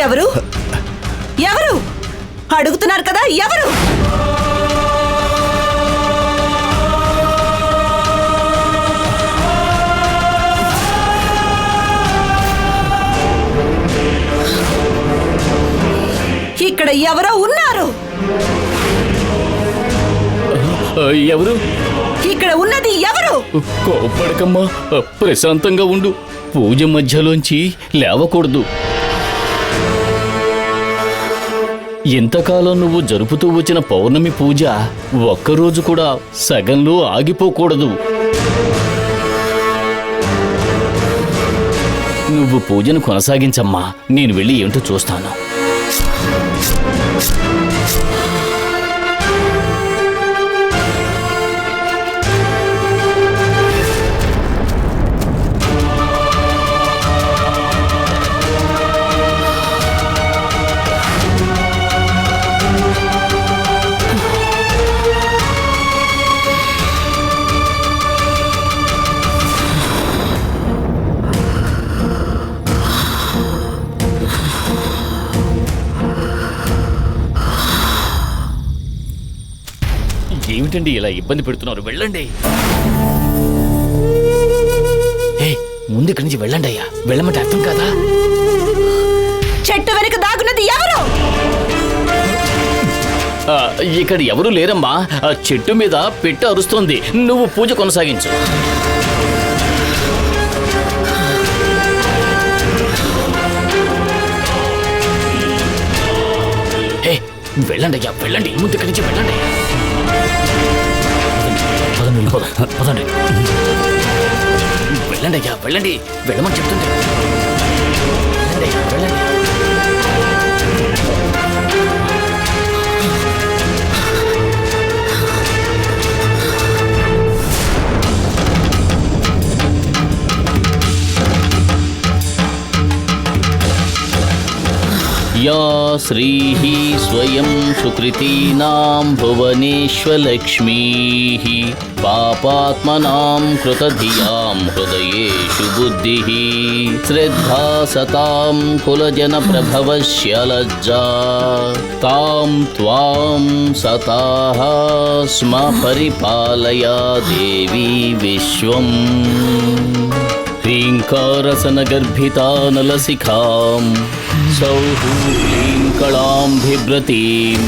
ఎవరు ఎవరు అడుగుతున్నారు కదా, ఎవరు? ఇక్కడ ఎవరో ఉన్నారు. ఎవరు? ఇక్కడ ఉన్నది ఎవరు? కోపడకమ్మా, ప్రశాంతంగా ఉండు. పూజ మధ్యలోంచి లేవకూడదు. ఎంతకాలం నువ్వు జరుపుతూ వచ్చిన పౌర్ణమి పూజ ఒక్కరోజు కూడా సగంలో ఆగిపోకూడదు. నువ్వు పూజను కొనసాగించమ్మా, నేను వెళ్ళి ఏమిటో చూస్తాను. ఏమిటండి ఇలా ఇబ్బంది పెడుతున్నారు? వెళ్ళండి. ముందు ఇక్కడి నుంచి వెళ్ళండి అయ్యా. వెళ్ళమంటే అర్థం కాదా? చెట్టు వెనుక దాగున్నది ఎవరు? ఇక్కడ ఎవరు లేరమ్మా. ఆ చెట్టు మీద పెట్ట అరుస్తోంది. నువ్వు పూజ కొనసాగించు. వెళ్ళండి అయ్యా, వెళ్ళండి. ముందు ఇక్కడి నుంచి వెళ్ళండి. పదండి. వెళ్ళండి అయ్యా, వెళ్ళండి. వెళ్ళమని చెప్తుంది. వెళ్ళండి అయ్యా, వెళ్ళండి. या श्रीः स्वयं सुकृतीनां भुवनेश्वलक्ष्मीः पापात्मनां कृतधियां हृदयेषु बुद्धिः श्रद्धा सतां कुलजनप्रभवस्य लज्जा तां त्वां सताः स्म परिपालया देवी विश्वम् ह्रीङ्कारसनगर्भितानलशिखां सौः क्लीं कलां बिभ्रतीं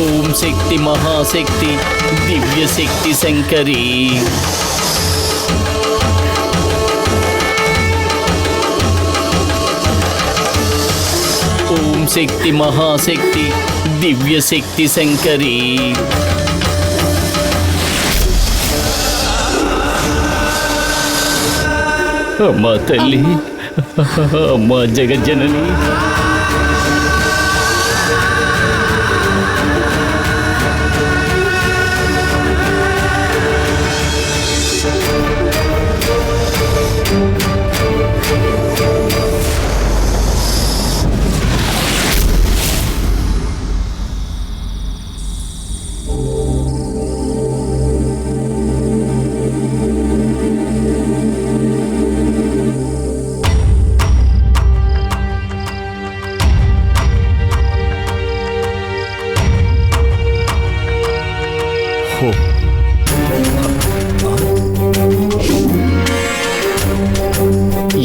ॐ शक्ति महाशक्ति दिव्यशक्ति शङ्करी ॐ शक्ति महाशक्ति दिव्यशक्ति शङ्करी अम्मा तल्ली अम्मा जगज्जननी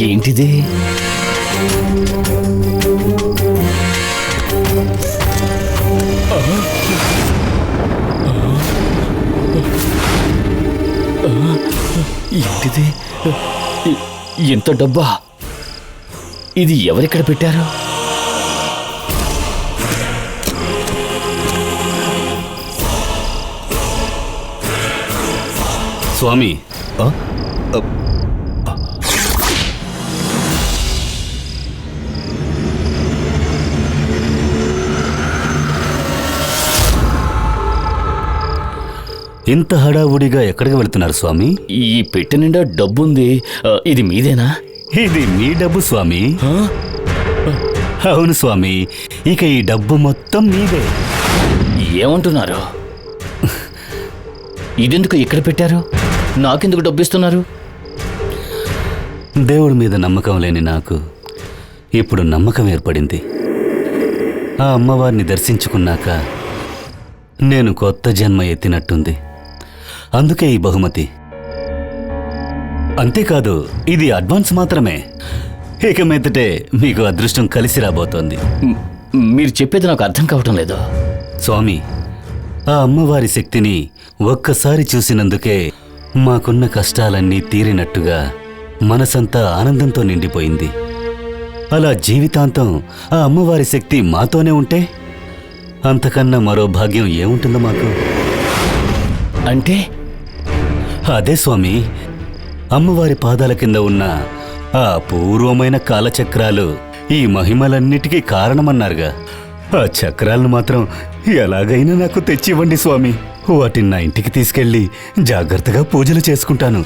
ఏంటిది? ఏంటిది? ఎంత డబ్బా? ఇది ఎవరిక్కడ పెట్టారు? స్వామి, ఇంత హడావుడిగా ఎక్కడికి వెళ్తున్నారు స్వామి? ఈ పెట్టె నిండా డబ్బుంది. ఇది మీదేనా? ఇది మీ డబ్బు స్వామి. అవును స్వామి, ఇక ఈ డబ్బు మొత్తం మీదే. ఏమంటున్నారు? ఇదెందుకు ఇక్కడ పెట్టారు? నాకెందుకు డబ్బిస్తున్నారు? దేవుడి మీద నమ్మకం లేని నాకు ఇప్పుడు నమ్మకం ఏర్పడింది. ఆ అమ్మవారిని దర్శించుకున్నాక నేను కొత్త జన్మ ఎత్తినట్టుంది. అందుకే ఈ బహుమతి. అంతేకాదు, ఇది అడ్వాన్స్ మాత్రమే. ఇక మీదటే మీకు అదృష్టం కలిసి రాబోతోంది. మీరు చెప్పేది నాకు అర్థం కావటం లేదు. స్వామి, ఆ అమ్మవారి శక్తిని ఒక్కసారి చూసినందుకే మాకున్న కష్టాలన్నీ తీరినట్టుగా మనసంతా ఆనందంతో నిండిపోయింది. అలా జీవితాంతం ఆ అమ్మవారి శక్తి మాతోనే ఉంటే అంతకన్నా మరో భాగ్యం ఏముంటుందో మాకు? అంటే అదే స్వామి, అమ్మవారి పాదాల కింద ఉన్న ఆ పూర్వమైన కాలచక్రాలు ఈ మహిమలన్నిటికీ కారణమన్నారుగా. ఆ చక్రాలను మాత్రం ఎలాగైనా నాకు తెచ్చివ్వండి స్వామి. వాటిని నా ఇంటికి తీసుకెళ్లి జాగ్రత్తగా పూజలు చేసుకుంటాను.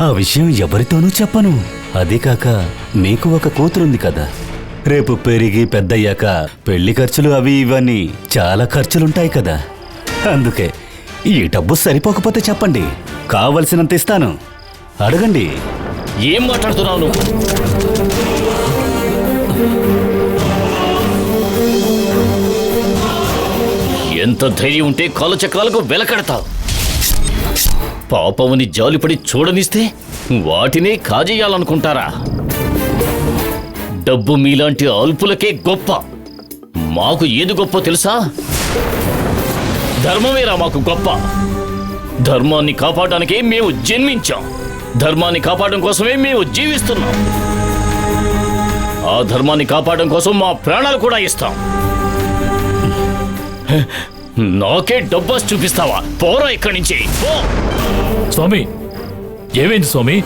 ఆ విషయం ఎవరితోనూ చెప్పను. అదే కాక మీకు ఒక కూతురుంది కదా, రేపు పెరిగి పెద్దయ్యాక పెళ్లి ఖర్చులు అవి ఇవన్నీ చాలా ఖర్చులుంటాయి కదా. అందుకే ఈ డబ్బు సరిపోకపోతే చెప్పండి, కావలసినంత ఇస్తాను. అడగండి. ఏం మాట్లాడుతున్నావు నువ్వు? ఎంత ధైర్యం ఉంటే కాలచక్రాలకు వెలకడతావు? పాపముని జాలిపడి చూడనిస్తే వాటినే కాజేయాలనుకుంటారా? డబ్బు మీలాంటి అల్పులకే గొప్ప. మాకు ఏది గొప్ప తెలుసా? ధర్మమేరా మాకు గొప్ప. ధర్మాన్ని కాపాడడానికే మేము జన్మించాం. ధర్మాన్ని కాపాడడం కోసమే మేము జీవిస్తున్నాం. ఆ ధర్మాన్ని కాపాడడం కోసం మా ప్రాణాలు కూడా ఇస్తాం. నాకే డబ్బాస్ చూపిస్తావా? పోరా ఇక్కడి నుంచి పో. స్వామి, ఏమైంది స్వామి?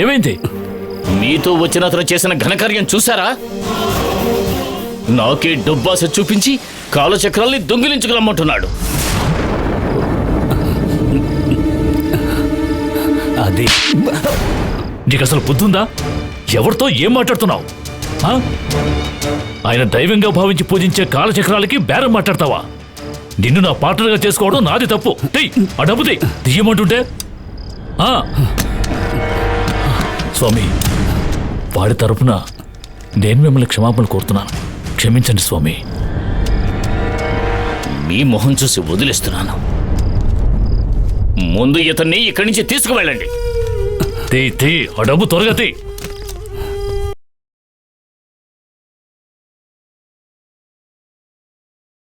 ఏమైంది? మీతో వచ్చిన అతను చేసిన ఘనకార్యం చూసారా? నాకే డబ్బాస చూపించి కాలచక్రాల్ని దొంగిలించుకురమ్మంటున్నాడు. అది నీకు అసలు బుద్ధుందా? ఎవరితో ఏం మాట్లాడుతున్నావు? ఆ? ఆయన దైవంగా భావించి పూజించే కాలచక్రాలకి బేరం మాట్లాడతావా? నిన్ను నా పార్ట్నర్గా చేసుకోవడం నాది తప్పు. ఆ డబ్బు తీయమంటుంటే. స్వామి, వాడి తరపున నేను మిమ్మల్ని క్షమాపణ కోరుతున్నాను. క్షమించండి స్వామి. మీ మొహం చూసి వదిలేస్తున్నాను. ముందు ఇతన్ని ఇక్కడి నుంచి తీసుకువెళ్ళండి. ఆ డబ్బు త్వరగా తీ.